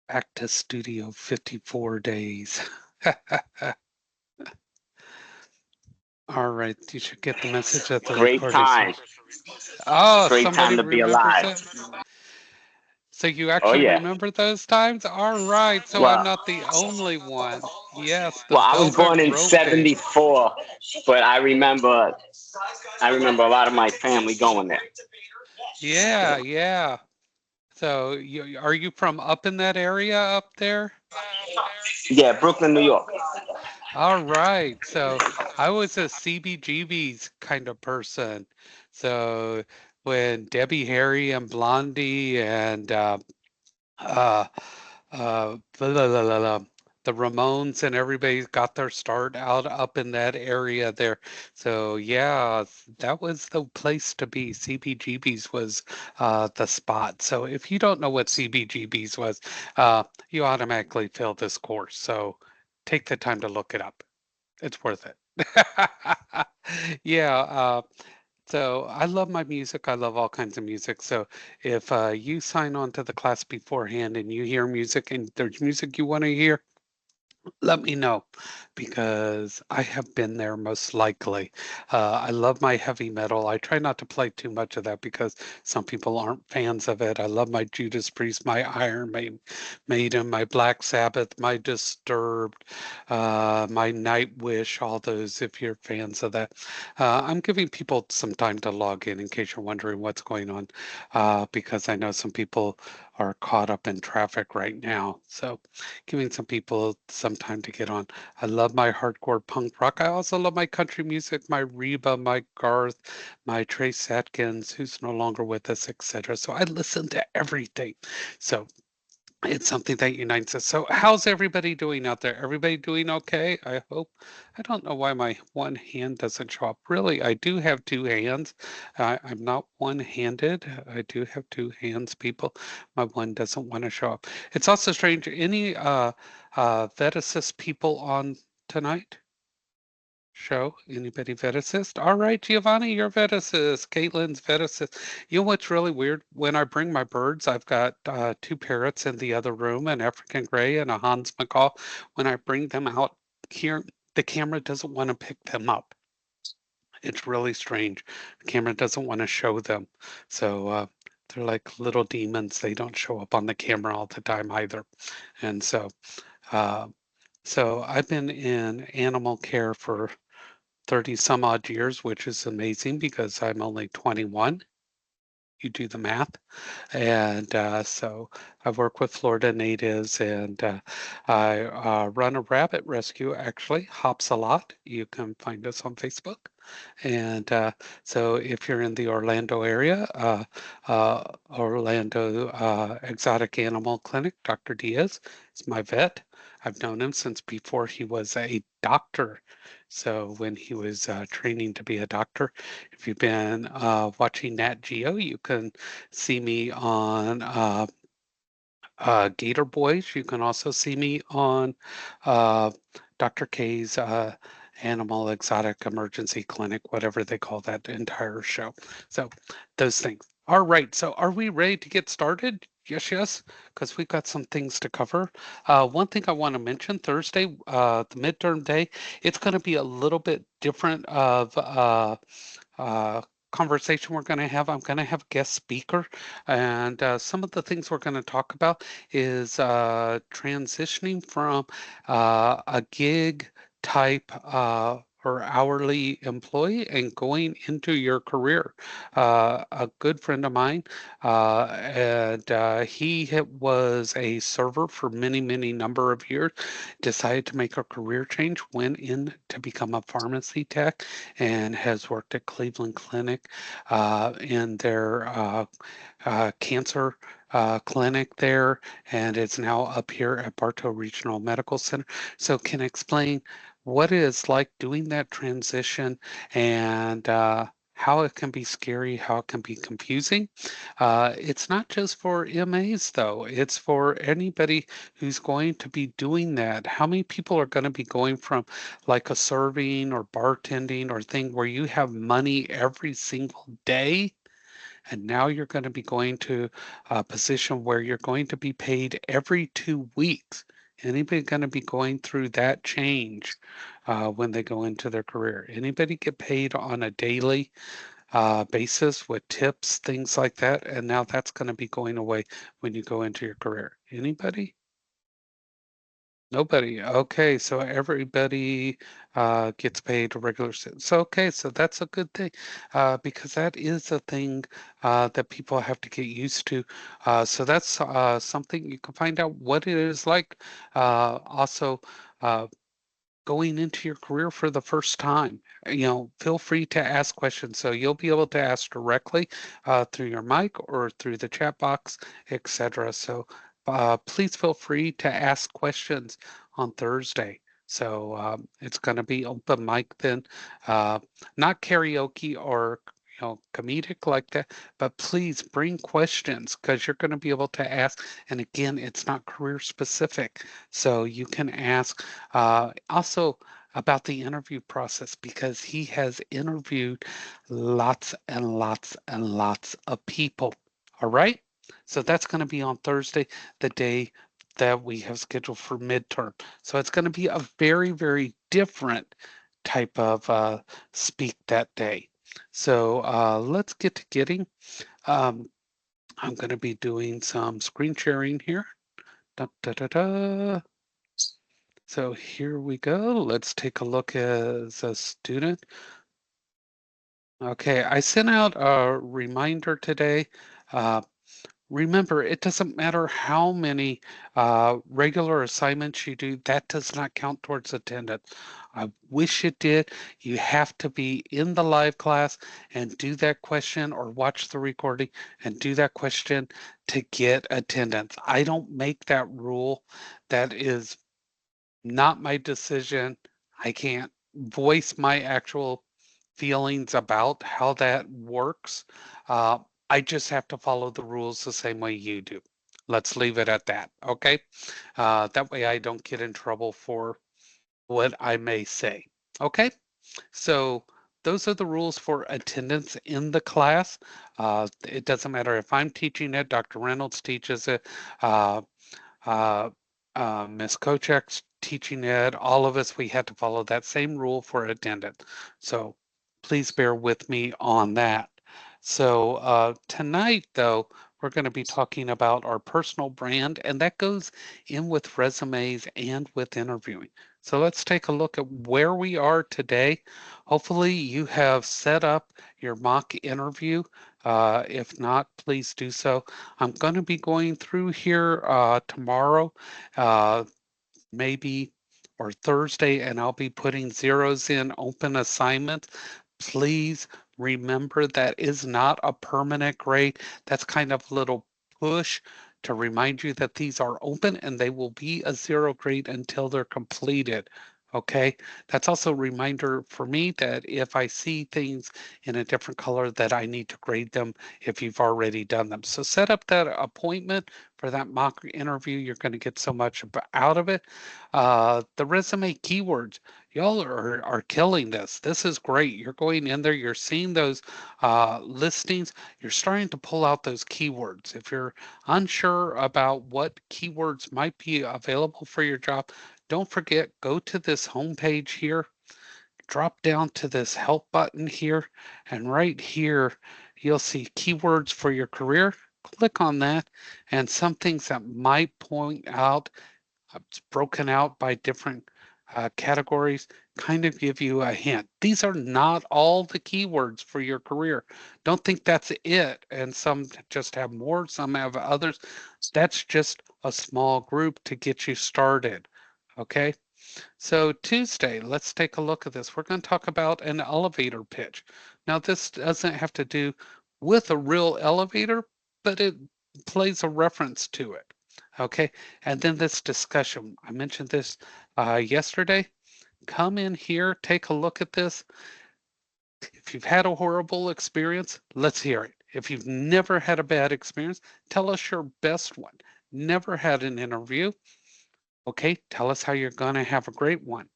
Back to Studio 54 days. All right, you should get the message that the Great recording time. starts. Oh, Great somebody time to be remembers alive. it? So you Oh actually yeah. remember those times? All right, so I'm Well, not the only one. Yes, the I was Velvet born in Rope days. '74, but I remember a lot of my family going there. Yeah, yeah. So are you from up in that area up there? Yeah, Brooklyn, New York. All right. So I was a CBGB's kind of person. So when Debbie Harry and Blondie and uh, blah, blah, blah, blah, blah, the Ramones and everybody got their start out up in that area there. So yeah, that was the place to be. CBGB's was the spot. So if you don't know what CBGB's was, you automatically fail this course. So take the time to look it up. It's worth it. Yeah, so I love my music. I love all kinds of music. So if you sign on to the class beforehand and you hear music and there's music you want to hear, let me know because I have been there most likely. I love my heavy metal. I try not to play too much of that because some people aren't fans of it. I love my Judas Priest, my Maiden, my Black Sabbath, my Disturbed, my Nightwish, all those, if you're fans of that. I'm giving people some time to log in case you're wondering what's going on, because I know some people are caught up in traffic right now. So giving some people some time to get on. I love my hardcore punk rock. I also love my country music, my Reba, my Garth, my Trace Atkins, who's no longer with us, etc. So I listen to everything. So it's something that unites us. So how's everybody doing out there? Everybody doing okay? I hope. I don't know why my one hand doesn't show up. Really, I do have two hands. I'm not one-handed. I do have two hands, people. My one doesn't want to show up. It's also strange. Any Veticist people on tonight? Show anybody Veticist? All right, Giovanni, you're Veticist. Caitlin's Veticist. You know what's really weird? When I bring my birds, I've got two parrots in the other room, an African gray and a Hans Macaw. When I bring them out here, the camera doesn't want to pick them up. It's really strange. The camera doesn't want to show them. So they're like little demons. They don't show up on the camera all the time either. And uh, so I've been in animal care for 30 some odd years, which is amazing because I'm only 21. You do the math. And so I work with Florida natives and I run a rabbit rescue, actually, Hops a Lot. You can find us on Facebook. And so if you're in the Orlando area, Orlando Exotic Animal Clinic, Dr. Diaz is my vet. I've known him since before he was a doctor. So when he was training to be a doctor, if you've been watching Nat Geo, you can see me on Gator Boys. You can also see me on uh, Dr. K's Animal Exotic Emergency Clinic, whatever they call that entire show. So those things. All right. So are we ready to get started? Yes, yes, because we've got some things to cover. One thing I want to mention Thursday, the midterm day, it's going to be a little bit different of uh, conversation we're going to have. I'm going to have a guest speaker, and some of the things we're going to talk about is transitioning from a gig type or hourly employee and going into your career. A good friend of mine, and was a server for many, many number of years, decided to make a career change, went in to become a pharmacy tech, and has worked at Cleveland Clinic in their cancer clinic there, and it's now up here at Bartow Regional Medical Center. So can explain what it is like doing that transition and how it can be scary, how it can be confusing. It's not just for MAs though, it's for anybody who's going to be doing that. How many people are going to be going from like a serving or bartending or thing where you have money every single day and now you're going to be going to a position where you're going to be paid every 2 weeks. Anybody going to be going through that change when they go into their career? Anybody get paid on a daily basis with tips, things like that? And now that's going to be going away when you go into your career. Anybody? Nobody. Okay, so everybody gets paid a regular. So okay, so that's a good thing because that is a thing that people have to get used to. So that's something you can find out what it is like. Also, uh, going into your career for the first time. Feel free to ask questions. So you'll be able to ask directly through your mic or through the chat box, etc. So please feel free to ask questions on Thursday. So it's going to be open mic then, uh, not karaoke or comedic like that, but please bring questions because you're going to be able to ask. And again, it's not career specific, so you can ask also about the interview process because he has interviewed lots and lots and lots of people. All right. So that's going to be on Thursday, the day that we have scheduled for midterm. So it's going to be a very, very different type of speak that day. So let's get to getting. Um, I'm going to be doing some screen sharing here. Da, da, da, da. So here we go. Let's take a look as a student. Okay, I sent out a reminder today. Uh, Remember, it doesn't matter how many regular assignments you do, that does not count towards attendance. I wish it did. You have to be in the live class and do that question or watch the recording and do that question to get attendance. I don't make that rule. That is not my decision. I can't voice my actual feelings about how that works. Uh, I just have to follow the rules the same way you do. Let's leave it at that. Okay. That way I don't get in trouble for what I may say. Okay. So those are the rules for attendance in the class. It doesn't matter if I'm teaching it, Dr. Reynolds teaches it, uh, uh, Ms. Kochek's teaching it, all of us, we had to follow that same rule for attendance. So please bear with me on that. So tonight, though, we're going to be talking about our personal brand, and that goes in with resumes and with interviewing. So let's take a look at where we are today. Hopefully you have set up your mock interview. If not, please do so. I'm going to be going through here tomorrow, uh, maybe, or Thursday, and I'll be putting zeros in open assignments. Please remember that is not a permanent grade. That's kind of a little push to remind you that these are open and they will be a zero grade until they're completed. Okay, that's also a reminder for me that if I see things in a different color that I need to grade them if you've already done them. So set up that appointment for that mock interview. You're going to get so much out of it. The resume keywords, y'all are killing this. This is great. You're going in there, you're seeing those listings, you're starting to pull out those keywords. If you're unsure about what keywords might be available for your job, don't forget, go to this home page here, drop down to this help button here, and right here, you'll see keywords for your career. Click on that, and some things that might point out, it's broken out by different categories, kind of give you a hint. These are not all the keywords for your career. Don't think that's it. And some just have more, some have others. That's just a small group to get you started. Okay. So Tuesday, let's take a look at this. We're going to talk about an elevator pitch. Now, this doesn't have to do with a real elevator, but it plays a reference to it. Okay, and then this discussion. I mentioned this yesterday. Come in here, take a look at this. If you've had a horrible experience, let's hear it. If you've never had a bad experience, tell us your best one. Never had an interview. Okay, tell us how you're going to have a great one.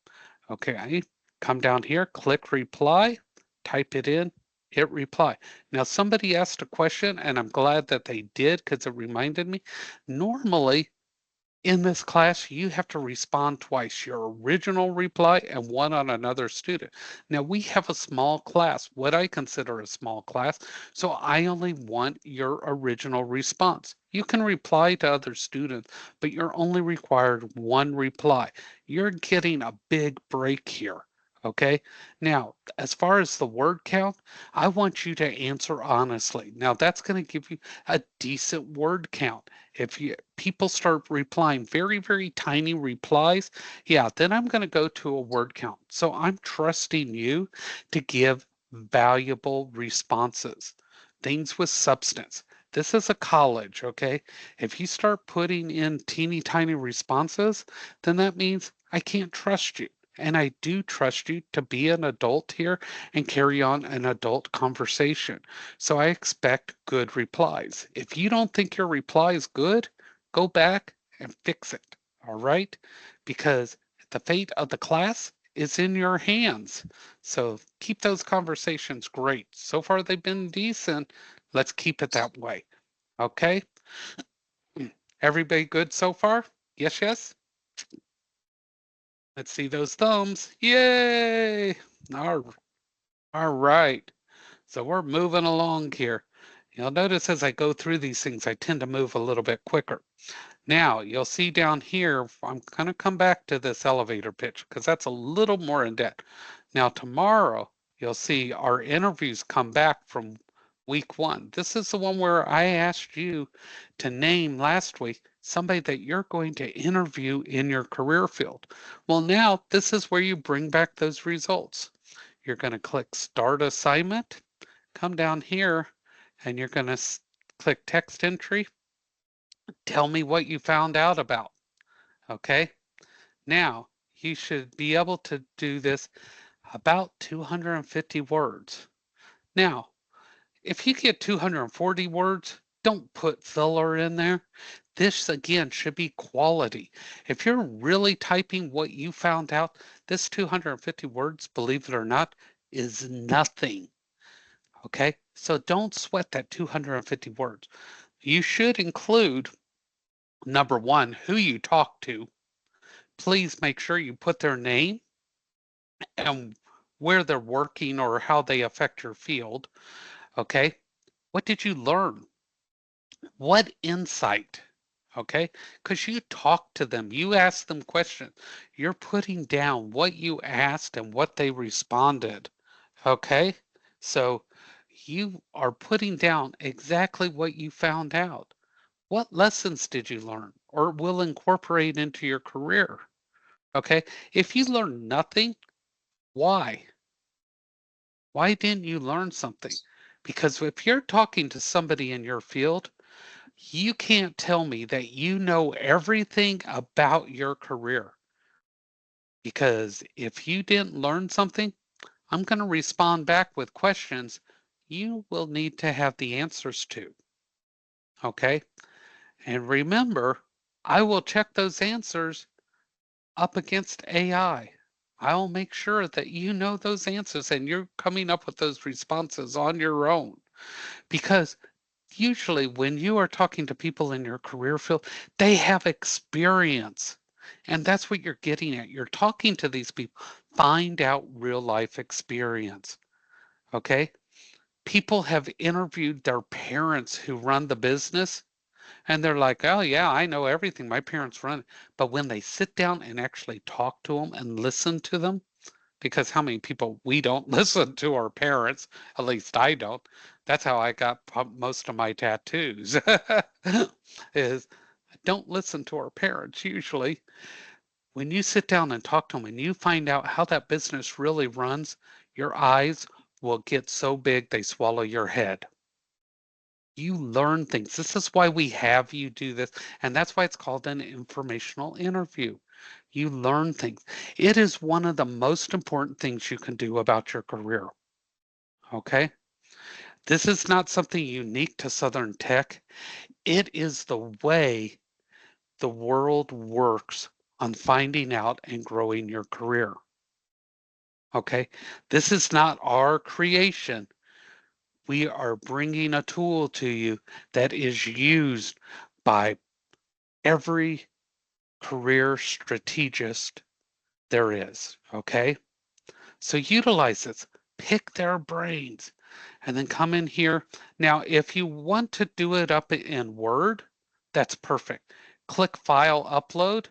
Okay, come down here, click reply, type it in, hit reply. Now, somebody asked a question, and I'm glad that they did because it reminded me. Normally, in this class, you have to respond twice, your original reply and one on another student. Now, we have a small class, what I consider a small class, so I only want your original response. You can reply to other students, but you're only required one reply. You're getting a big break here. Okay. Now, as far as the word count, I want you to answer honestly. Now, that's going to give you a decent word count. If people start replying very tiny replies, yeah, then I'm going to go to a word count. So I'm trusting you to give valuable responses, things with substance. This is a college, okay? If you start putting in teeny tiny responses, then that means I can't trust you. And I do trust you to be an adult here and carry on an adult conversation. So I expect good replies. If you don't think your reply is good, go back and fix it. All right? Because the fate of the class is in your hands. So keep those conversations great. So far, they've been decent. Let's keep it that way. Okay? Everybody good so far? Yes, yes? Let's see those thumbs. Yay! All right. So we're moving along here. You'll notice as I go through these things, I tend to move a little bit quicker. Now, you'll see down here, I'm going to come back to this elevator pitch because that's a little more in depth. Now, tomorrow, you'll see our interviews come back from week 1. This is the one where I asked you to name last week somebody that you're going to interview in your career field. Well, now this is where you bring back those results. You're going to click Start Assignment, come down here, and you're going to click Text Entry. Tell me what you found out about. Okay. Now, you should be able to do this about 250 words. Now, if you get 240 words, don't put filler in there. This again should be quality. If you're really typing what you found out, this 250 words, believe it or not, is nothing. Okay, so don't sweat that 250 words. You should include number one, who you talk to. Please make sure you put their name and where they're working or how they affect your field. Okay, what did you learn? What insight? Okay, because you talk to them, you ask them questions, you're putting down what you asked and what they responded. Okay, so you are putting down exactly what you found out. What lessons did you learn or will incorporate into your career? Okay, if you learn nothing, why? Why didn't you learn something? Because if you're talking to somebody in your field, you can't tell me that you know everything about your career. Because if you didn't learn something, I'm going to respond back with questions you will need to have the answers to. Okay. And remember, I will check those answers up against AI. I'll make sure that you know those answers and you're coming up with those responses on your own. Because usually when you are talking to people in your career field, they have experience. And that's what you're getting at. You're talking to these people. Find out real life experience. Okay. People have interviewed their parents who run the business, and they're like, oh, yeah, I know everything. My parents run it. But when they sit down and actually talk to them and listen to them, because how many people we don't listen to our parents, at least I don't. That's how I got most of my tattoos is don't listen to our parents usually. When you sit down and talk to them and you find out how that business really runs, your eyes will get so big they swallow your head. You learn things. This is why we have you do this. And that's why it's called an informational interview. You learn things. It is one of the most important things you can do about your career. Okay. This is not something unique to Southern Tech. It is the way the world works on finding out and growing your career. Okay. This is not our creation. We are bringing a tool to you that is used by every career strategist there is, okay? So utilize this, pick their brains, and then come in here. Now, if you want to do it up in Word, that's perfect. Click File, Upload,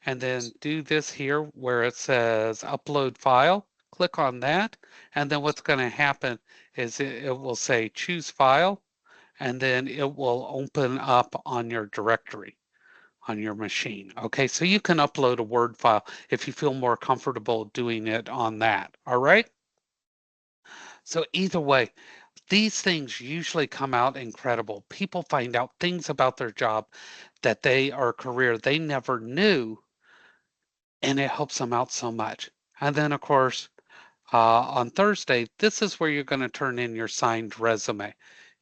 and then do this here where it says Upload File. Click on that, and then what's going to happen is it will say Choose File, and then it will open up on your directory on your machine. Okay, so you can upload a Word file if you feel more comfortable doing it on that. All right. So either way, these things usually come out incredible. People find out things about their job that they or career they never knew, and it helps them out so much. And then, of course, on Thursday, this is where you're going to turn in your signed resume.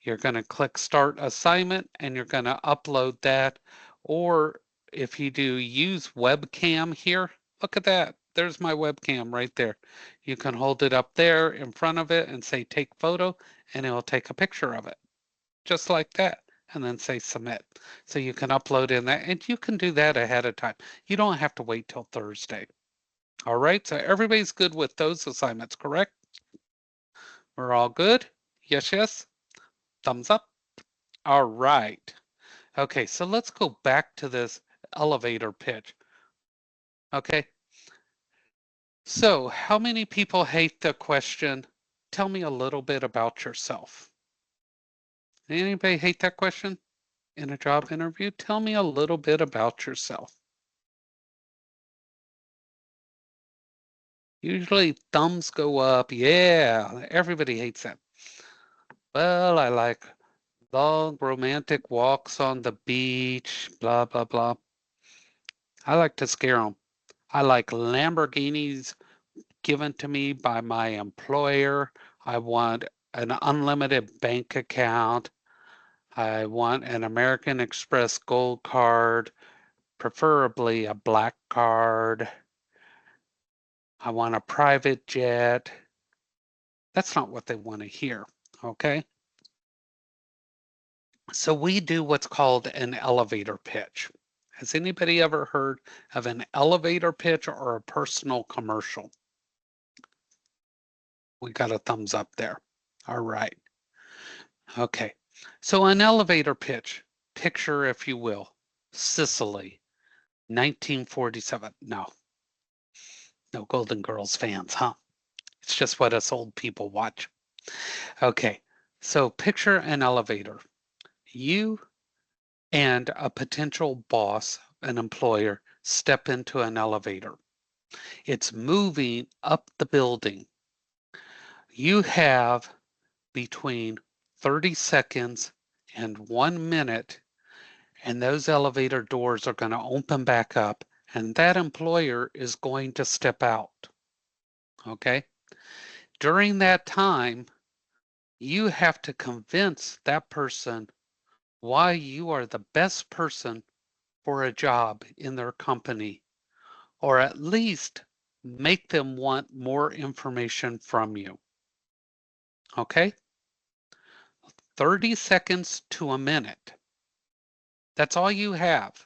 You're going to click Start Assignment, and you're going to upload that. Or if you do use webcam here, look at that. There's my webcam right there. You can hold it up there in front of it and say take photo, and it will take a picture of it, just like that, and then say submit. So you can upload in that, and you can do that ahead of time. You don't have to wait till Thursday. All right, so everybody's good with those assignments, correct? We're all good? Yes, yes? Thumbs up? All right. Okay, so let's go back to this elevator pitch. Okay, so how many people hate the question, tell me a little bit about yourself? Anybody hate that question in a job interview? Tell me a little bit about yourself. Usually thumbs go up. Yeah, everybody hates that. Well, I like long romantic walks on the beach, blah, blah, blah. I like to scare them. I like Lamborghinis given to me by my employer. I want an unlimited bank account. I want an American Express gold card, preferably a black card. I want a private jet. That's not what they want to hear, okay? So we do what's called an elevator pitch. Has anybody ever heard of an elevator pitch or a personal commercial? We got a thumbs up there. All right. Okay. So an elevator pitch, picture if you will, Sicily, 1947. No, no Golden Girls fans, huh? It's just what us old people watch. Okay. So picture an elevator. You and a potential boss, an employer, step into an elevator. It's moving up the building. You have between 30 seconds and 1 minute, and those elevator doors are going to open back up, and that employer is going to step out. Okay? During that time, you have to convince that person why you are the best person for a job in their company, or at least make them want more information from you. Okay? 30 seconds to a minute. That's all you have.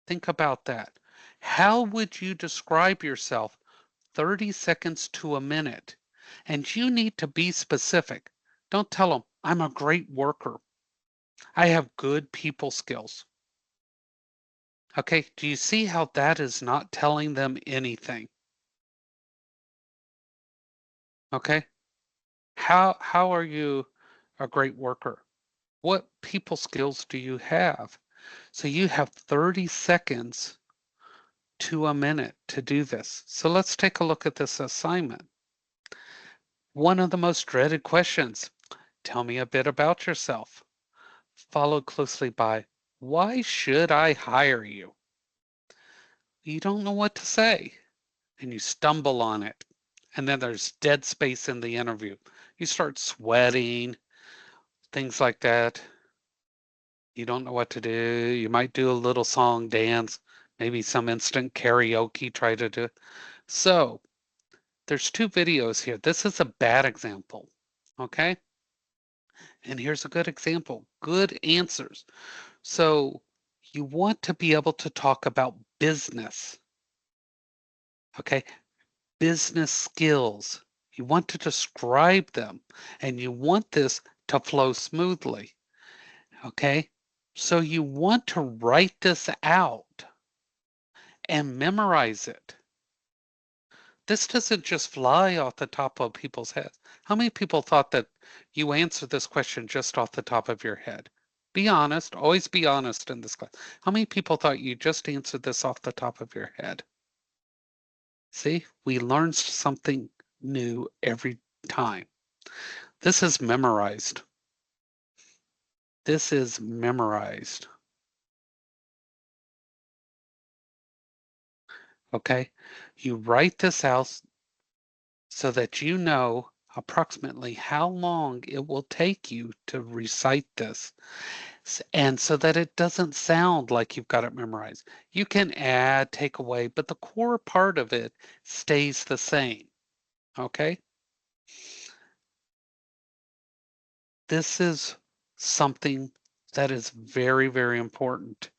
Think about that. How would you describe yourself 30 seconds to a minute? And you need to be specific. Don't tell them, I'm a great worker. I have good people skills. Okay, do you see how that is not telling them anything? Okay, how are you a great worker? What people skills do you have? So you have 30 seconds to a minute to do this. So let's take a look at this assignment. One of the most dreaded questions, tell me a bit about yourself, followed closely by, why should I hire you? You don't know what to say, and you stumble on it. And then there's dead space in the interview. You start sweating, things like that. You don't know what to do. You might do a little song dance, maybe some instant karaoke, try to do. So there's two videos here. This is a bad example, okay? And here's a good example, good answers. So you want to be able to talk about business, okay? Business skills. You want to describe them, and you want this to flow smoothly, okay? So you want to write this out and memorize it. This doesn't just fly off the top of people's heads. How many people thought that you answered this question just off the top of your head? Be honest, always be honest in this class. How many people thought you just answered this off the top of your head? See, we learn something new every time. This is memorized. This is memorized. Okay? You write this out so that you know approximately how long it will take you to recite this. And so that it doesn't sound like you've got it memorized. You can add, take away, but the core part of it stays the same. Okay? This is something that is very, very important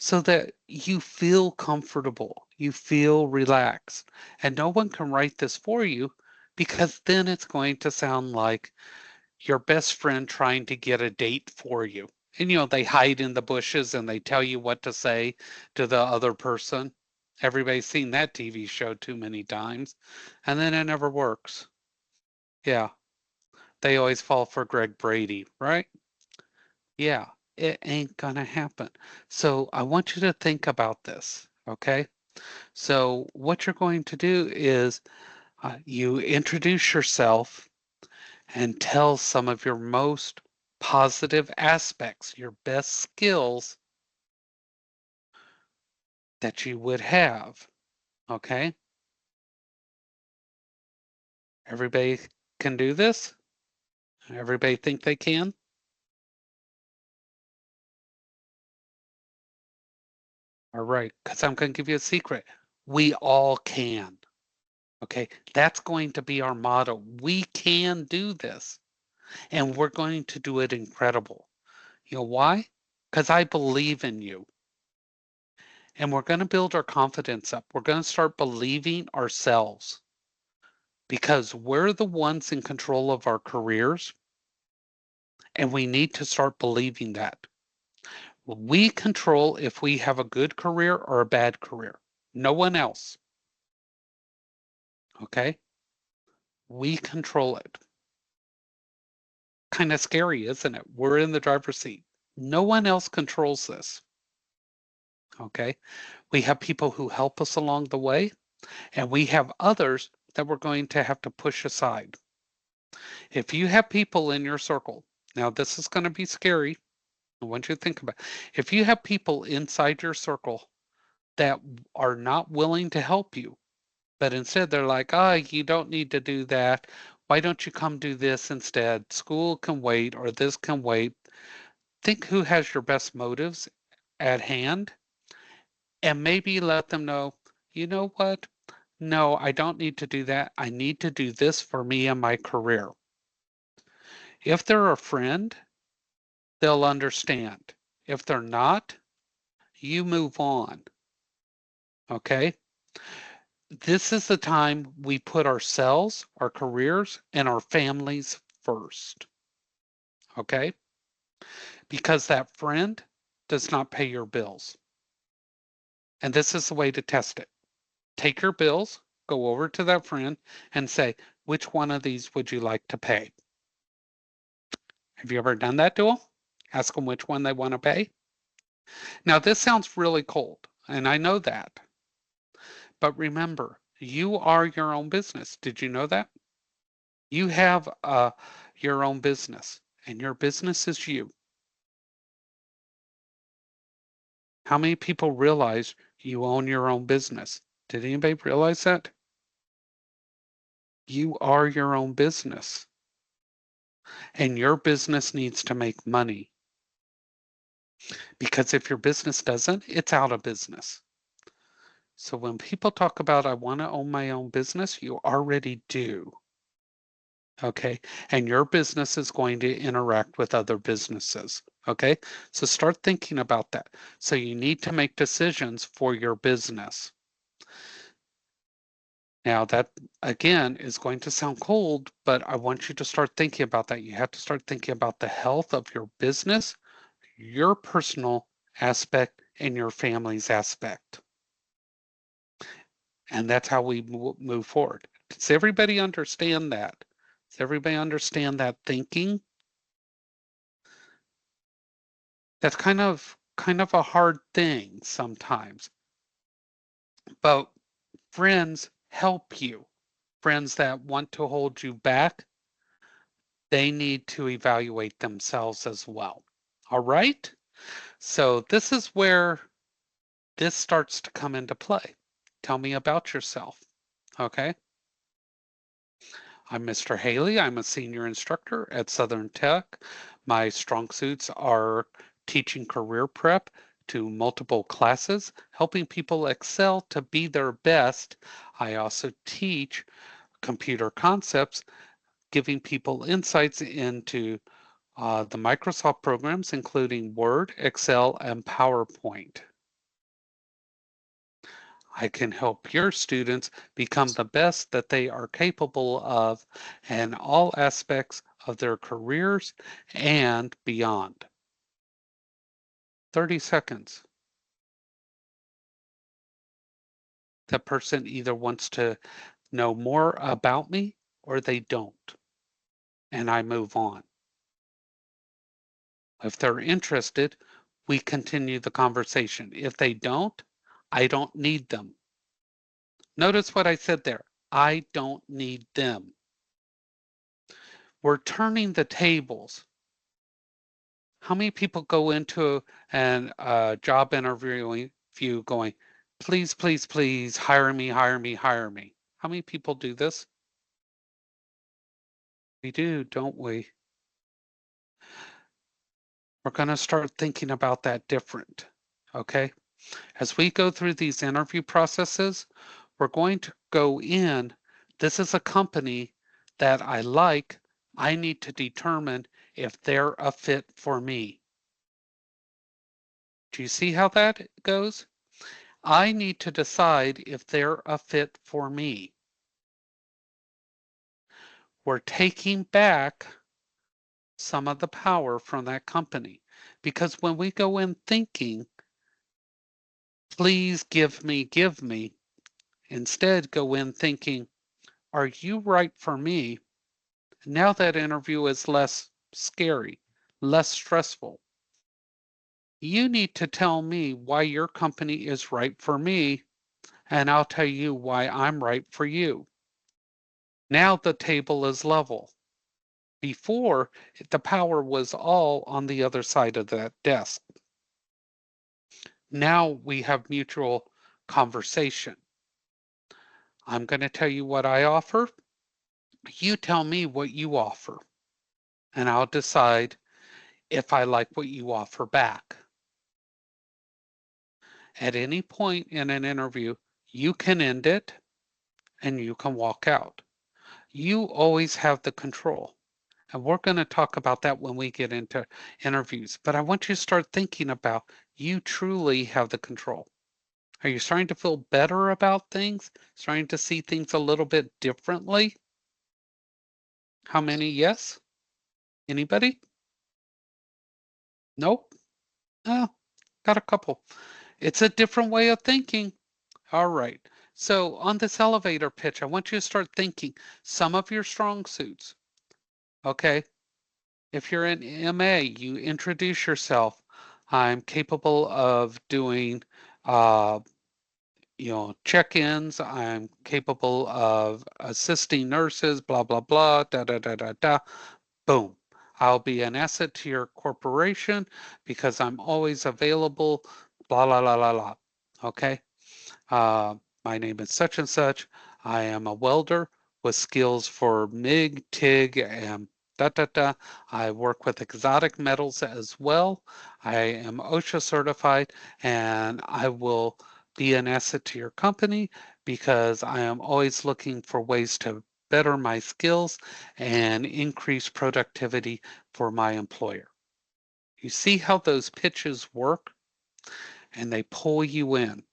so that you feel comfortable, you feel relaxed, and no one can write this for you because then it's going to sound like your best friend trying to get a date for you. And they hide in the bushes and they tell you what to say to the other person. Everybody's seen that TV show too many times, and then it never works. Yeah, they always fall for Greg Brady, right? Yeah, it ain't gonna happen. So I want you to think about this, okay? So what you're going to do is you introduce yourself and tell some of your most positive aspects, your best skills that you would have, okay? Everybody can do this? Everybody think they can? All right, because I'm going to give you a secret. We all can, okay? That's going to be our motto. We can do this, and we're going to do it incredible. You know why? Because I believe in you. And we're going to build our confidence up. We're going to start believing ourselves because we're the ones in control of our careers, and we need to start believing that. We control if we have a good career or a bad career. No one else. Okay? We control it. Kind of scary, isn't it? We're in the driver's seat. No one else controls this. Okay? We have people who help us along the way, and we have others that we're going to have to push aside. If you have people in your circle, now this is going to be scary. I want you to think about it. If you have people inside your circle that are not willing to help you, but instead they're like, you don't need to do that. Why don't you come do this instead? School can wait or this can wait. Think who has your best motives at hand and maybe let them know, you know what? No, I don't need to do that. I need to do this for me and my career. If they're a friend, they'll understand. If they're not, you move on. Okay? This is the time we put ourselves, our careers, and our families first. Okay? Because that friend does not pay your bills. And this is the way to test it. Take your bills, go over to that friend, and say, which one of these would you like to pay? Have you ever done that to them? Ask them which one they want to pay? Now, this sounds really cold, and I know that. But remember, you are your own business. Did you know that? You have your own business, and your business is you. How many people realize you own your own business? Did anybody realize that? You are your own business, and your business needs to make money because if your business doesn't, it's out of business. So when people talk about, I want to own my own business, you already do. Okay. And your business is going to interact with other businesses. Okay. So start thinking about that. So you need to make decisions for your business. Now, that again is going to sound cold, but I want you to start thinking about that. You have to start thinking about the health of your business, your personal aspect, and your family's aspect. And that's how we move forward. Does everybody understand that? Does everybody understand that thinking? That's kind of a hard thing sometimes. But friends help you. Friends that want to hold you back, they need to evaluate themselves as well. All right? So this is where this starts to come into play. Tell me about yourself. Okay? I'm Mr. Haley. I'm a senior instructor at Southern Tech. My strong suits are teaching career prep to multiple classes, helping people excel to be their best. I also teach computer concepts, giving people insights into the Microsoft programs, including Word, Excel, and PowerPoint. I can help your students become the best that they are capable of in all aspects of their careers and beyond. 30 seconds. That person either wants to know more about me or they don't, and I move on. If they're interested, we continue the conversation. If they don't, I don't need them. Notice what I said there. I don't need them. We're turning the tables. How many people go into an job interview going, please, please, please hire me, hire me, hire me? How many people do this? We do, don't we? We're going to start thinking about that different. Okay. As we go through these interview processes, we're going to go in. This is a company that I like. I need to determine if they're a fit for me. Do you see how that goes? I need to decide if they're a fit for me. We're taking back some of the power from that company because when we go in thinking, please give me, instead go in thinking, are you right for me? Now that interview is less scary, less stressful. You need to tell me why your company is right for me, and I'll tell you why I'm right for you. Now the table is level. Before, the power was all on the other side of that desk. Now we have mutual conversation. I'm going to tell you what I offer. You tell me what you offer, and I'll decide if I like what you offer back. At any point in an interview, you can end it and you can walk out. You always have the control. And we're going to talk about that when we get into interviews. But I want you to start thinking about you truly have the control. Are you starting to feel better about things? Starting to see things a little bit differently? How many yes? Anybody? Nope. Oh, got a couple. It's a different way of thinking. All right. So on this elevator pitch, I want you to start thinking some of your strong suits. Okay. If you're in MA, you introduce yourself. I'm capable of doing, uh, check-ins. I'm capable of assisting nurses, blah, blah, blah, da, da, da, da, da. Boom. I'll be an asset to your corporation because I'm always available, blah, blah, blah, blah, blah. Okay. Uh, my name is such and such. I am a welder with skills for MIG, TIG, and da da da. I work with exotic metals as well. I am OSHA certified, and I will be an asset to your company because I am always looking for ways to better my skills and increase productivity for my employer. You see how those pitches work and they pull you in.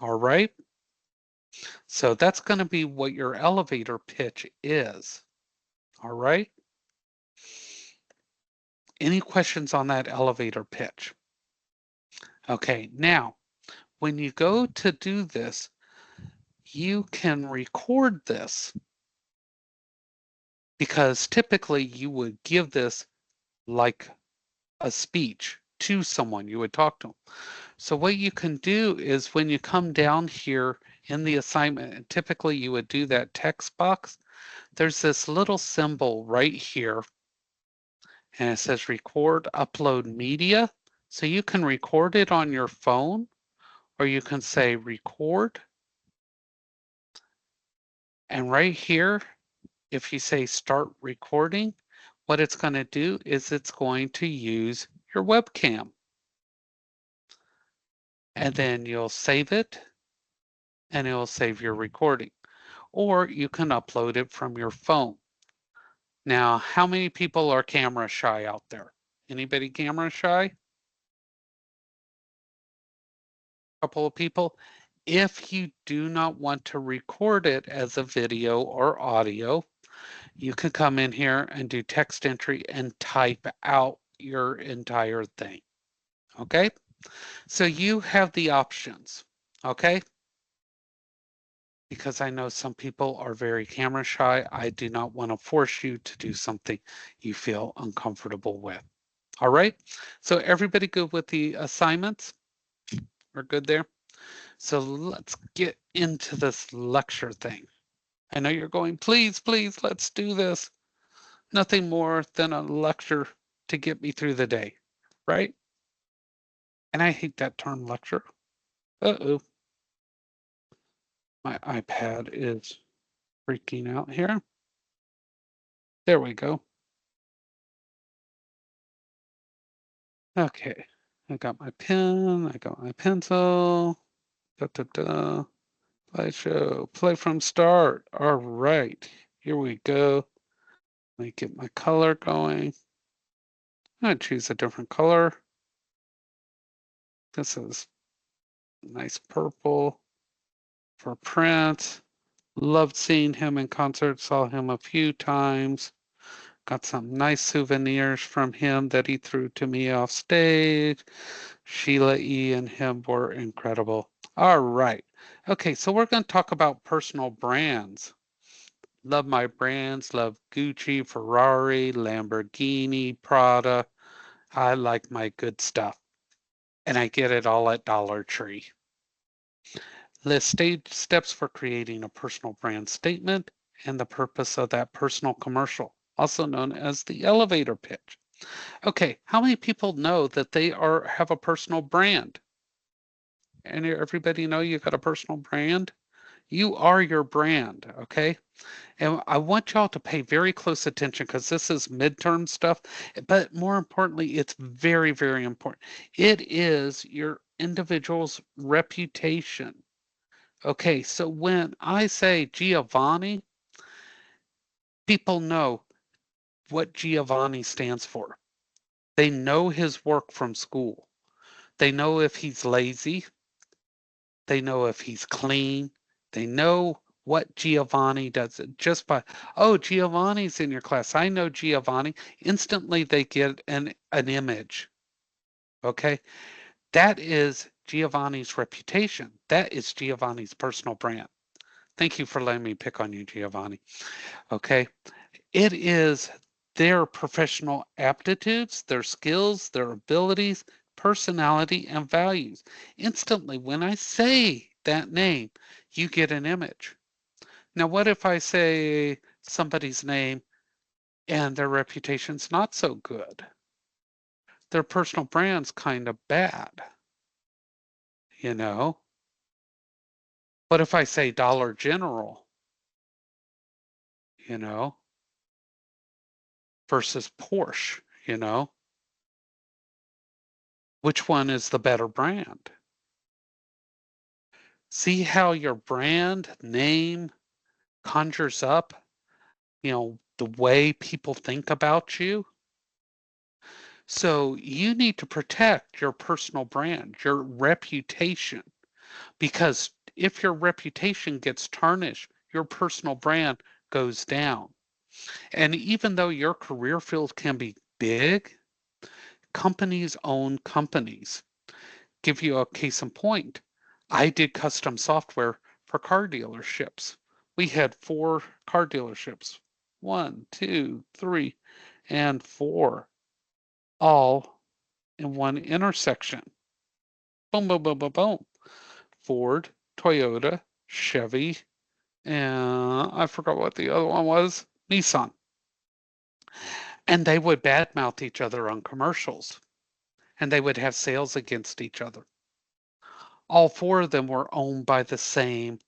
All right. So that's going to be what your elevator pitch is. All right. Any questions on that elevator pitch? Okay. Now, when you go to do this, you can record this because typically you would give this like a speech to someone. You would talk to them. So what you can do is when you come down here in the assignment, and typically you would do that text box, there's this little symbol right here and it says record upload media. So you can record it on your phone or you can say record. And right here, if you say start recording, what it's going to do is it's going to use your webcam. And then you'll save it and it will save your recording. Or you can upload it from your phone. Now, how many people are camera shy out there? Anybody camera shy? Couple of people. If you do not want to record it as a video or audio, you can come in here and do text entry and type out your entire thing. Okay, so you have the options. Okay, because I know some people are very camera shy. I do not want to force you to do something you feel uncomfortable with. All right, so everybody good with the assignments? We're good there? So let's get into this lecture thing. I know you're going, please, please, let's do this. Nothing more than a lecture to get me through the day, right? And I hate that term lecture. Uh-oh. My iPad is freaking out here. There we go. Okay, I got my pen, I got my pencil. Da, da, da. Slideshow, play from start. All right, here we go. Let me get my color going. I'm gonna choose a different color. This is nice purple for Prince. Loved seeing him in concert, saw him a few times. Got some nice souvenirs from him that he threw to me off stage. Sheila E. and him were incredible. All right. Okay, so we're going to talk about personal brands. Love my brands, love Gucci, Ferrari, Lamborghini, Prada. I like my good stuff. And I get it all at Dollar Tree. List stage steps for creating a personal brand statement and the purpose of that personal commercial, also known as the elevator pitch. Okay, how many people know that they have a personal brand? And everybody know you got a personal brand? You are your brand, okay? And I want y'all to pay very close attention because this is midterm stuff, but more importantly, it's very, very important. It is your individual's reputation. Okay, so when I say Giovanni, people know what Giovanni stands for. They know his work from school. They know if he's lazy. They know if he's clean. They know what Giovanni does just by, oh, Giovanni's in your class. I know Giovanni. Instantly they get an image. Okay. That is Giovanni's reputation. That is Giovanni's personal brand. Thank you for letting me pick on you, Giovanni. Okay. It is their professional aptitudes, their skills, their abilities, personality, and values. Instantly, when I say that name, you get an image. Now, what if I say somebody's name and their reputation's not so good? Their personal brand's kind of bad, you know? What if I say Dollar General, you know, versus Porsche, you know? Which one is the better brand? See how your brand name conjures up, the way people think about you? So you need to protect your personal brand, your reputation, because if your reputation gets tarnished, your personal brand goes down. And even though your career field can be big, companies own companies. Give you a case in point. I did custom software for car dealerships. We had 4 car dealerships. One, two, three, and 4, all in one intersection. Boom, boom, boom, boom, boom. Ford, Toyota, Chevy, and I forgot what the other one was. Nissan. And they would badmouth each other on commercials, and they would have sales against each other. All 4 of them were owned by the same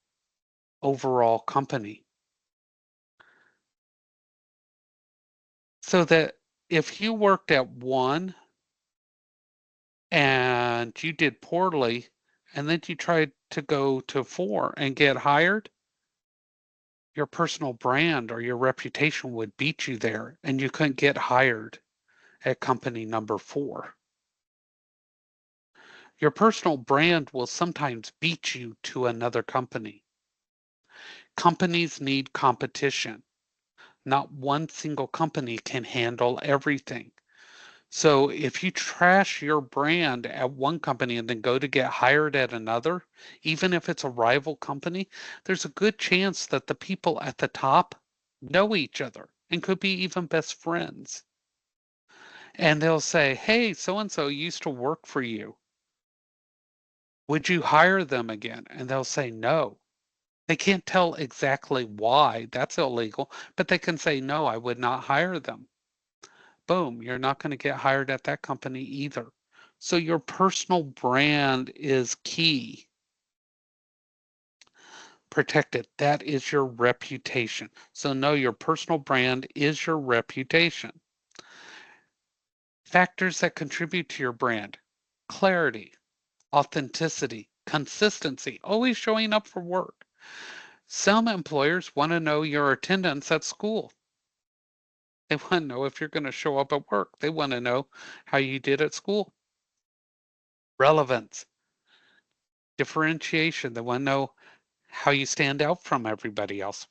overall company. So that if you worked at one and you did poorly, and then you tried to go to 4 and get hired, your personal brand or your reputation would beat you there, and you couldn't get hired at company number 4. Your personal brand will sometimes beat you to another company. Companies need competition. Not one single company can handle everything. So if you trash your brand at one company and then go to get hired at another, even if it's a rival company, there's a good chance that the people at the top know each other and could be even best friends. And they'll say, hey, so and so used to work for you. Would you hire them again? And they'll say no. They can't tell exactly why, that's illegal, but they can say, no, I would not hire them. Boom, you're not going to get hired at that company either. So your personal brand is key. Protect it. That is your reputation. So know your personal brand is your reputation. Factors that contribute to your brand: clarity, authenticity, consistency, always showing up for work. Some employers want to know your attendance at school. They want to know if you're going to show up at work. They want to know how you did at school. Relevance, differentiation. They want to know how you stand out from everybody else.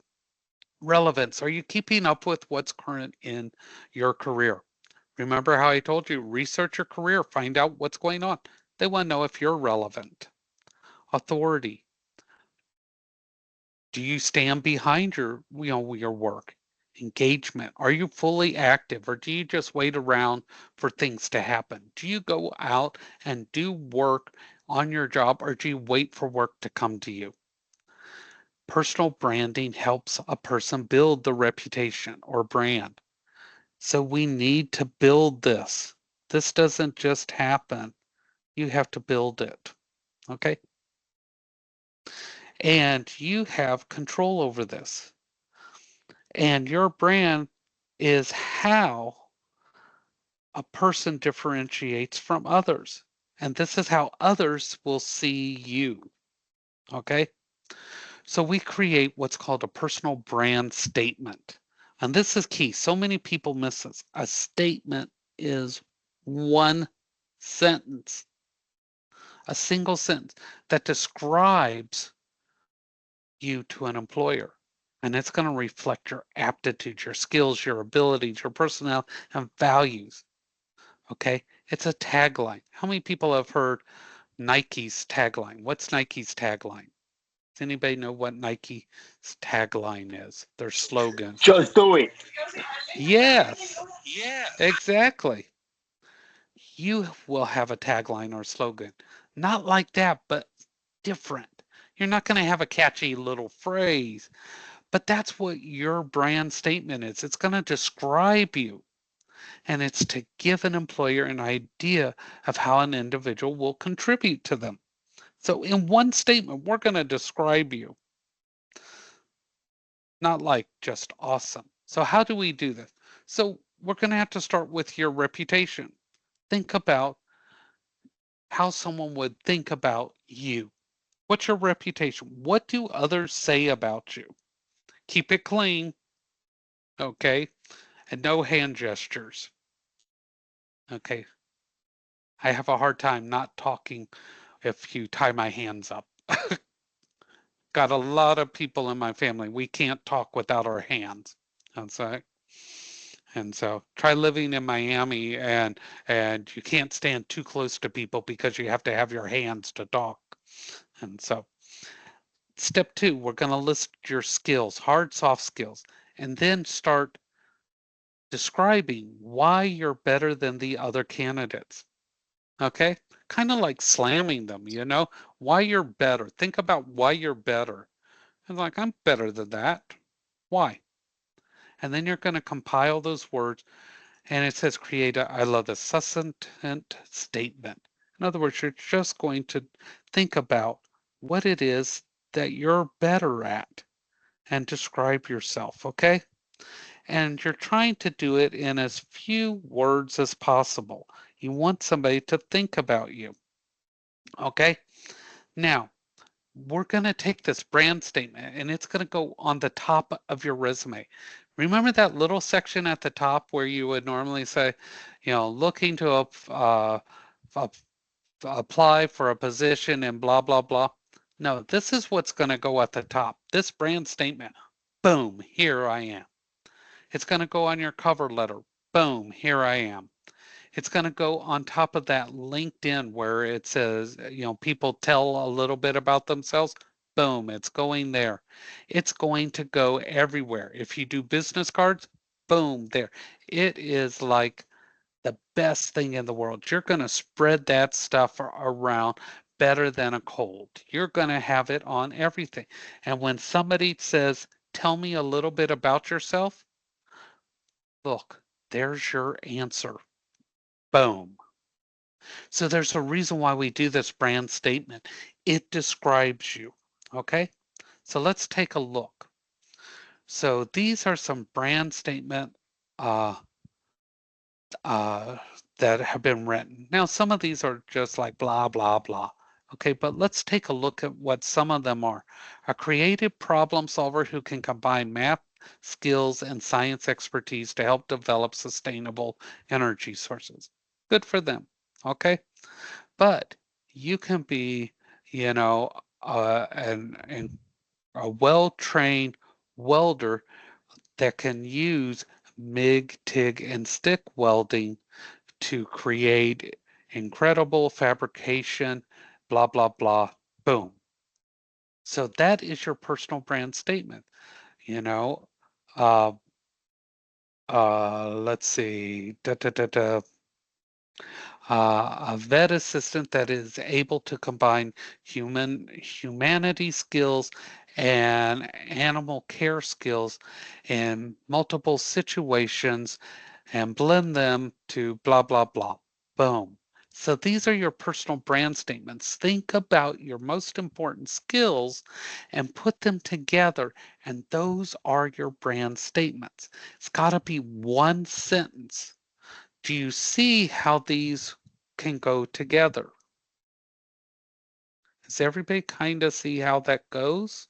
Relevance. Are you keeping up with what's current in your career? Remember how I told you, research your career, find out what's going on. They want to know if you're relevant. Authority. Do you stand behind your work? Engagement. Are you fully active, or do you just wait around for things to happen? Do you go out and do work on your job, or do you wait for work to come to you? Personal branding helps a person build the reputation or brand. So we need to build this. This doesn't just happen. You have to build it. Okay? And you have control over this. And your brand is how a person differentiates from others. And this is how others will see you. Okay? So we create what's called a personal brand statement. And this is key. So many people miss this. A statement is one sentence, a single sentence that describes you to an employer. And it's going to reflect your aptitude, your skills, your abilities, your personality, and values. Okay? It's a tagline. How many people have heard Nike's tagline? What's Nike's tagline? Does anybody know what Nike's tagline is? Their slogan. Just do it. Yes, exactly. You will have a tagline or slogan. Not like that, but different. You're not going to have a catchy little phrase, but that's what your brand statement is. It's going to describe you, and it's to give an employer an idea of how an individual will contribute to them. So, in one statement, we're going to describe you. Not like just awesome. So how do we do this? So we're going to have to start with your reputation. Think about how someone would think about you. What's your reputation? What do others say about you? Keep it clean, okay? And no hand gestures, okay? I have a hard time not talking if you tie my hands up. Got a lot of people in my family. We can't talk without our hands. And so try living in Miami and you can't stand too close to people because you have to have your hands to talk. And so step 2, we're going to list your skills, hard, soft skills, and then start describing why you're better than the other candidates. Okay? Kind of like slamming them, why you're better. Think about why you're better. And like, I'm better than that. Why? And then you're going to compile those words. And it says create a, I love this, succinct statement. In other words, you're just going to think about what it is that you're better at and describe yourself, okay? And you're trying to do it in as few words as possible. You want somebody to think about you, okay? Now, we're going to take this brand statement and it's going to go on the top of your resume. Remember that little section at the top where you would normally say, looking to apply for a position and blah, blah, blah. No, this is what's going to go at the top. This brand statement, boom, here I am. It's going to go on your cover letter. Boom, here I am. It's going to go on top of that LinkedIn where it says, people tell a little bit about themselves. Boom, it's going there. It's going to go everywhere. If you do business cards, boom, there. It is like the best thing in the world. You're going to spread that stuff around better than a cold. You're going to have it on everything. And when somebody says, tell me a little bit about yourself, look, there's your answer. Boom. So there's a reason why we do this brand statement. It describes you. Okay. So let's take a look. So these are some brand statement uh, uh, that have been written. Now, some of these are just like blah, blah, blah. Okay, but let's take a look at what some of them are. A creative problem solver who can combine math skills and science expertise to help develop sustainable energy sources. Good for them. Okay, but you can be, a well-trained welder that can use MIG, TIG, and stick welding to create incredible fabrication, blah, blah, blah, boom. So that is your personal brand statement. You know, uh, let's see, a vet assistant that is able to combine humanity skills and animal care skills in multiple situations and blend them to blah, blah, blah. Boom. So these are your personal brand statements. Think about your most important skills and put them together, and those are your brand statements. It's got to be one sentence. Do you see how these can go together? Does everybody kind of see how that goes?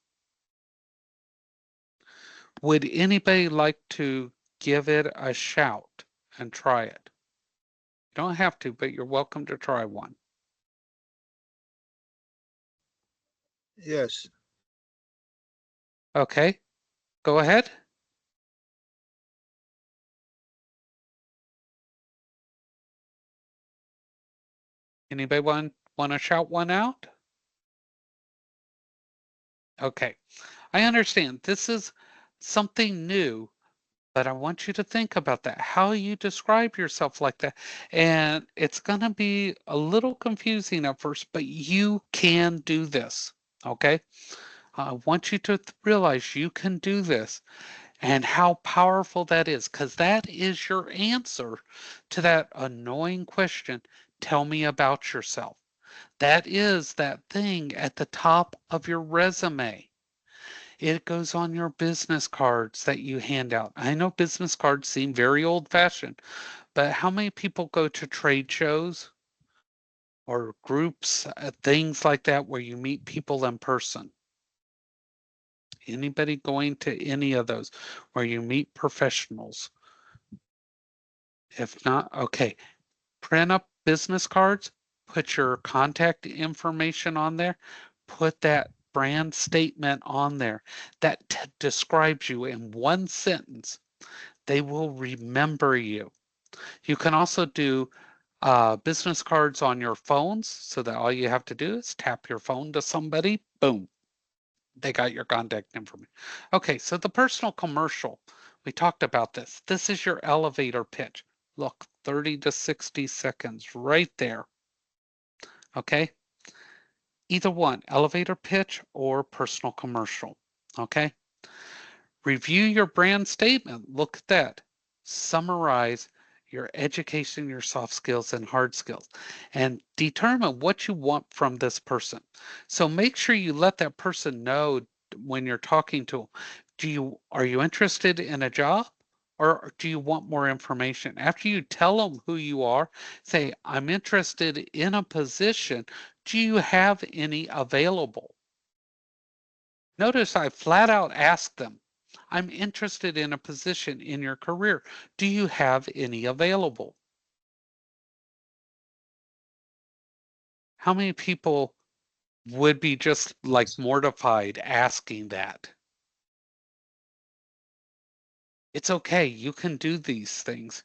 Would anybody like to give it a shout and try it? You don't have to, but you're welcome to try one. Yes. Okay, go ahead. Anybody want to shout one out? Okay, I understand this is something new, but I want you to think about that, how you describe yourself like that. And it's going to be a little confusing at first, but you can do this. Okay, I want you to realize you can do this and how powerful that is, because that is your answer to that annoying question. Tell me about yourself. That is that thing at the top of your resume. It goes on your business cards that you hand out. I know business cards seem very old fashioned, but how many people go to trade shows or groups, things like that where you meet people in person. Anybody going to any of those where you meet professionals? If not, okay, print up business cards, put your contact information on there, put that brand statement on there that describes you in one sentence. They will remember you. You can also do business cards on your phones so that all you have to do is tap your phone to somebody, boom, they got your contact information. Okay, so the personal commercial, we talked about this. This is your elevator pitch. Look, 30 to 60 seconds right there. Okay, either one, elevator pitch or personal commercial. Okay, review your brand statement. Look at that. Summarize your education, your soft skills, and hard skills, and determine what you want from this person. So make sure you let that person know when you're talking to them. Are you interested in a job? Or do you want more information? After you tell them who you are, say, I'm interested in a position. Do you have any available? Notice I flat out asked them, I'm interested in a position in your career. Do you have any available? How many people would be just like mortified asking that? It's okay. You can do these things.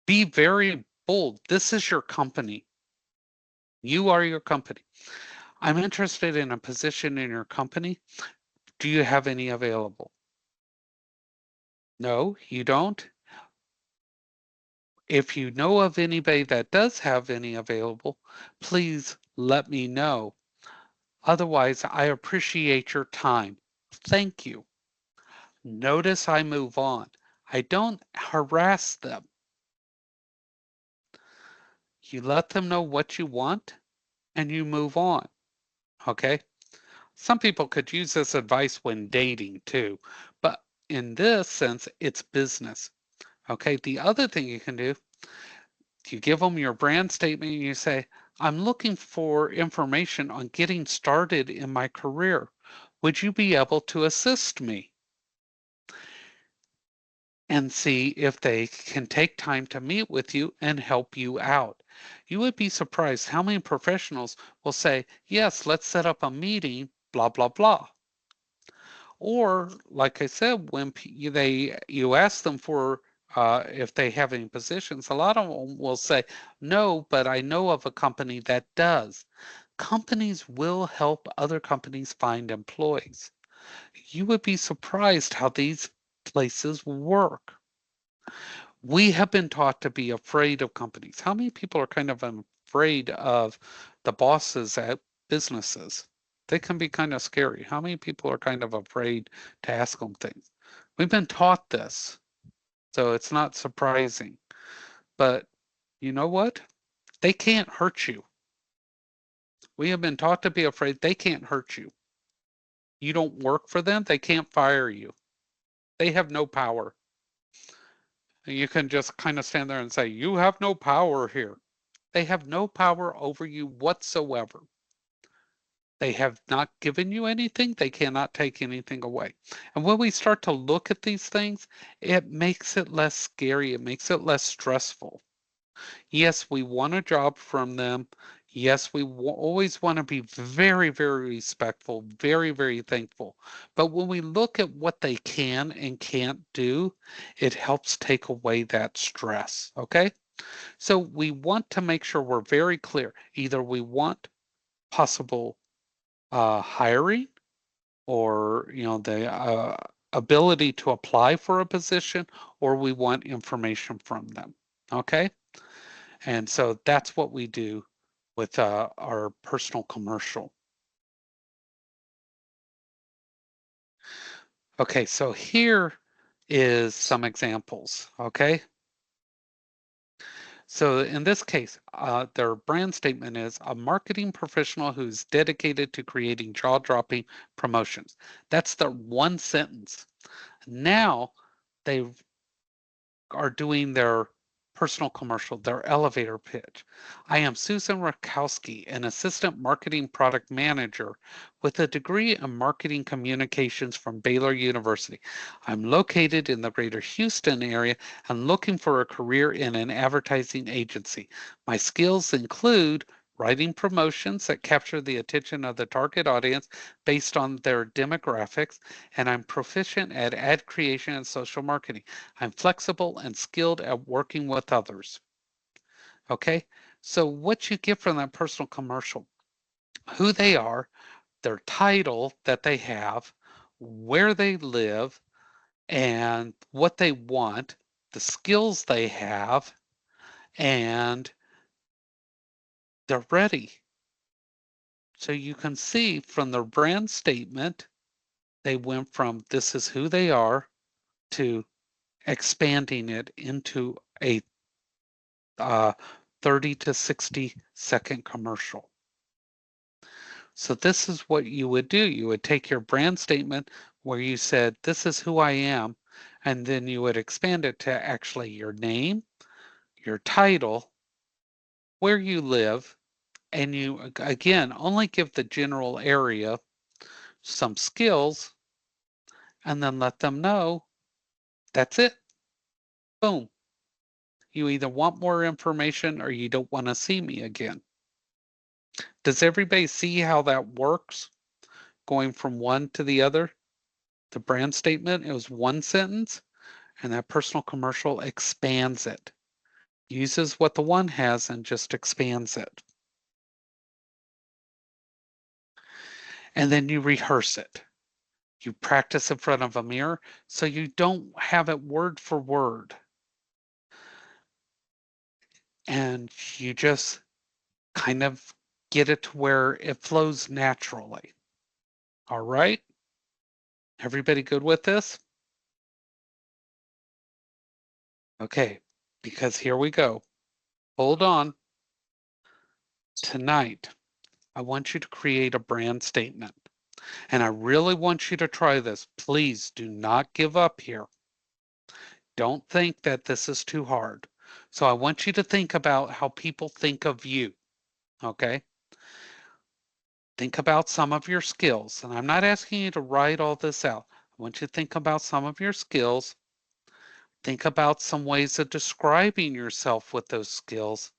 Be very bold. This is your company. You are your company. I'm interested in a position in your company. Do you have any available? No, you don't. If you know of anybody that does have any available, please let me know. Otherwise, I appreciate your time. Thank you. Notice I move on. I don't harass them. You let them know what you want and you move on. Okay? Some people could use this advice when dating too, but in this sense, it's business. Okay? The other thing you can do, you give them your brand statement and you say, I'm looking for information on getting started in my career. Would you be able to assist me? And see if they can take time to meet with you and help you out. You would be surprised how many professionals will say, yes, let's set up a meeting, blah, blah, blah. Or, like I said, when you ask them for if they have any positions, a lot of them will say, no, but I know of a company that does. Companies will help other companies find employees. You would be surprised how these places work. We have been taught to be afraid of companies. How many people are kind of afraid of the bosses at businesses? They can be kind of scary. How many people are kind of afraid to ask them things? We've been taught this, so it's not surprising. But you know what? They can't hurt you. We have been taught to be afraid they can't hurt you. You don't work for them, they can't fire you. They have no power. And you can just kind of stand there and say, you have no power here. They have no power over you whatsoever. They have not given you anything. They cannot take anything away. And when we start to look at these things, it makes it less scary. It makes it less stressful. Yes, we want a job from them. Yes, we always want to be very, very respectful, very, very thankful. But when we look at what they can and can't do, it helps take away that stress. Okay? So we want to make sure we're very clear. Either we want possible hiring or the ability to apply for a position, or we want information from them. Okay, and so that's what we do with our personal commercial. Okay, so here is some examples. Okay, so in this case, their brand statement is a marketing professional who's dedicated to creating jaw-dropping promotions. That's the one sentence. Now they are doing their personal commercial, their elevator pitch. I am Susan Rakowski, an assistant marketing product manager with a degree in marketing communications from Baylor University. I'm located in the greater Houston area and looking for a career in an advertising agency. My skills include writing promotions that capture the attention of the target audience based on their demographics, and I'm proficient at ad creation and social marketing. I'm flexible and skilled at working with others. Okay, so what you get from that personal commercial, who they are, their title that they have, where they live, and what they want, the skills they have, and they're ready. So you can see from their brand statement, they went from this is who they are to expanding it into a 30 to 60-second commercial. So this is what you would do. You would take your brand statement where you said, this is who I am, and then you would expand it to actually your name, your title, where you live, and you, again, only give the general area, some skills, and then let them know that's it. Boom. You either want more information or you don't want to see me again. Does everybody see how that works? Going from one to the other? The brand statement, it was one sentence, and that personal commercial expands it. Uses what the one has and just expands it. And then you rehearse it. You practice in front of a mirror so you don't have it word for word. And you just kind of get it to where it flows naturally. All right? Everybody good with this? Okay, because here we go. Hold on. Tonight, I want you to create a brand statement. And I really want you to try this. Please do not give up here. Don't think that this is too hard. So I want you to think about how people think of you. Okay? Think about some of your skills. And I'm not asking you to write all this out. I want you to think about some of your skills. Think about some ways of describing yourself with those skills.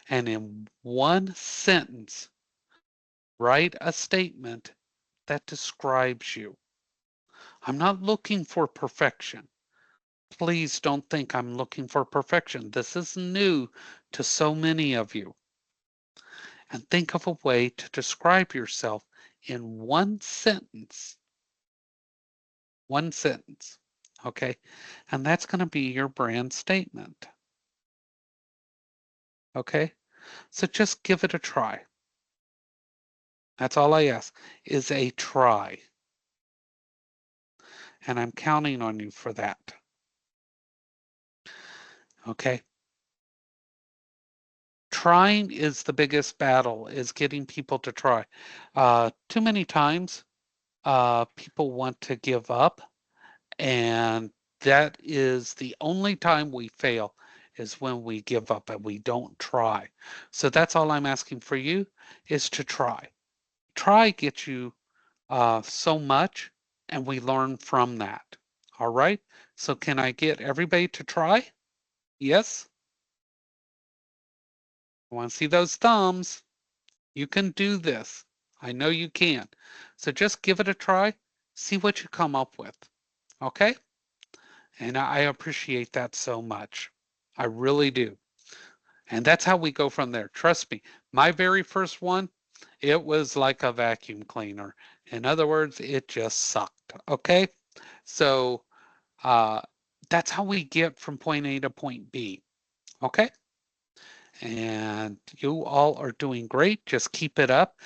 And in one sentence, write a statement that describes you. I'm not looking for perfection. Please don't think I'm looking for perfection. This is new to so many of you. And think of a way to describe yourself in one sentence. One sentence. Okay. And that's going to be your brand statement. Okay. So just give it a try. That's all I ask is a try. And I'm counting on you for that. Okay. Trying is the biggest battle, is getting people to try. Too many times, people want to give up, and that is the only time we fail is when we give up and we don't try. So that's all I'm asking for you is to try. Try gets you so much, and we learn from that. All right. So can I get everybody to try? Yes. I want to see those thumbs. You can do this. I know you can. So just give it a try. See what you come up with. Okay? And I appreciate that so much. I really do. And that's how we go from there. Trust me, my very first one, it was like a vacuum cleaner. In other words, it just sucked. Okay? So that's how we get from point A to point B. Okay? And you all are doing great. Just keep it up.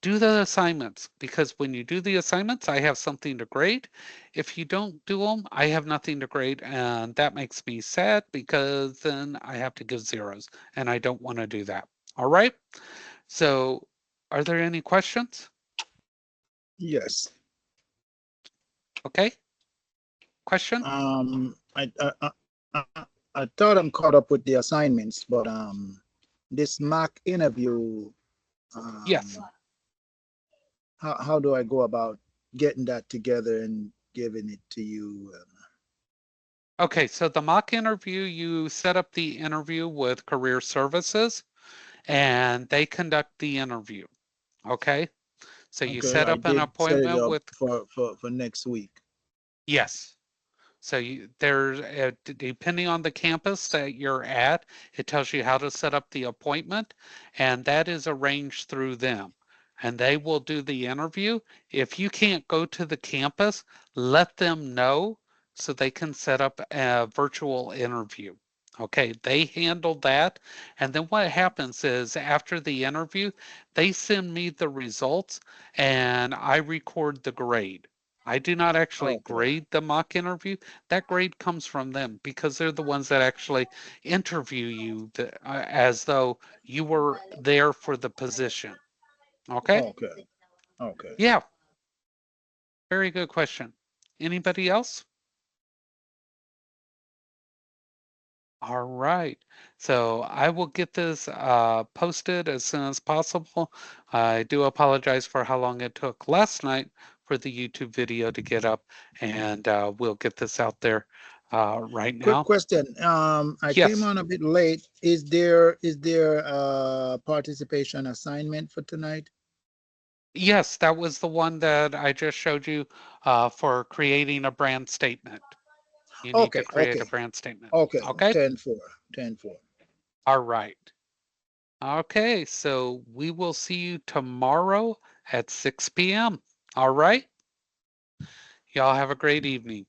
Do the assignments, because when you do the assignments, I have something to grade. If you don't do them, I have nothing to grade, and that makes me sad because then I have to give zeros, and I don't want to do that. All right. So are there any questions? Yes. Okay. Question? I I thought I'm caught up with the assignments, but this mock interview, Yes. how do I go about getting that together and giving it to you? Okay, so the mock interview, you set up the interview with Career Services and they conduct the interview. Okay, so you Okay, set I up an did set it appointment up with, for next week. yes. So there's depending on the campus that you're at, it tells you how to set up the appointment, and that is arranged through them. And they will do the interview. If you can't go to the campus, let them know so they can set up a virtual interview. Okay, they handle that. And then what happens is after the interview, they send me the results and I record the grade. I do not actually Okay, grade the mock interview. That grade comes from them because they're the ones that actually interview you as though you were there for the position. Okay? okay, okay. Yeah, very good question. Anybody else? All right. So I will get this posted as soon as possible. I do apologize for how long it took last night for the YouTube video to get up, and we'll get this out there right Quick now. question. I came Yes. on a bit late. Is there a participation assignment for tonight? Yes, that was the one that I just showed you for creating a brand statement. You need to Okay, create a okay, brand statement. okay. Okay? 10-4, 10-4. All right. Okay, so we will see you tomorrow at 6 p.m. All right? Y'all have a great evening.